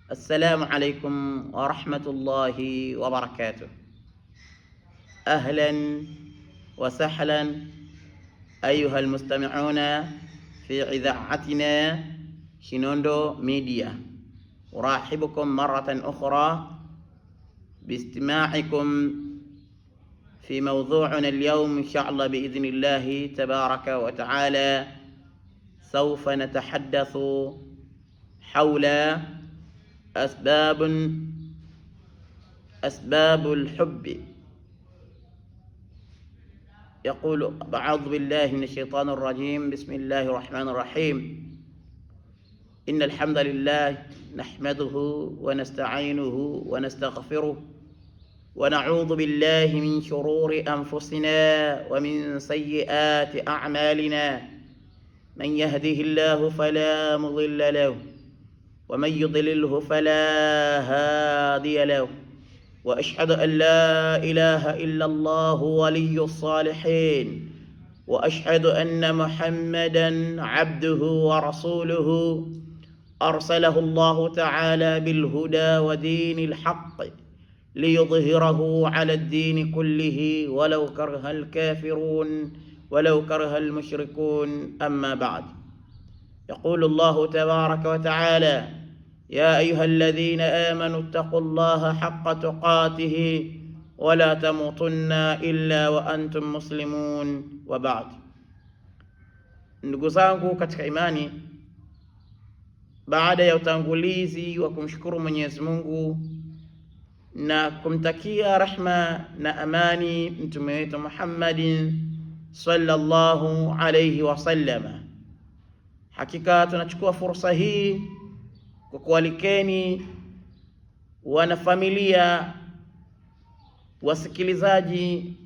السلام عليكم ورحمة الله وبركاته. أهلا وسهلا أيها المستمعون في إذاعتنا شينوندو ميديا. أرحبكم مرة أخرى باستماعكم في موضوعنا اليوم إن شاء الله بإذن الله تبارك وتعالى. سوف نتحدث حول أسباب الحب. يقول أعوذ بالله من الشيطان الرجيم. بسم الله الرحمن الرحيم. إن الحمد لله نحمده ونستعينه ونستغفره ونعوذ بالله من شرور أنفسنا ومن سيئات أعمالنا. من يهده الله فلا مضل له ومن يضلله فلا هادي له، وأشهد أن لا إله إلا الله ولي الصالحين، وأشهد أن محمدا عبده ورسوله أرسله الله تعالى بالهدى ودين الحق ليظهره على الدين كله ولو كره الكافرون ولو كره المشركون. أما بعد، يقول الله تبارك وتعالى: يا أيها الذين آمنوا اتقوا الله حق تقاته ولا تموتن إلا وأنتم مسلمون. وبعد. Ndugu zangu katika imani, baada ya utangulizi wa kumshukuru Mwenyezi Mungu na kumtakia rahma na amani mtume wetu Muhammadin sallallahu alayhi wasallam, hakika tunachukua fursa hii kwa kualikeni wanafamilia, wasikilizaji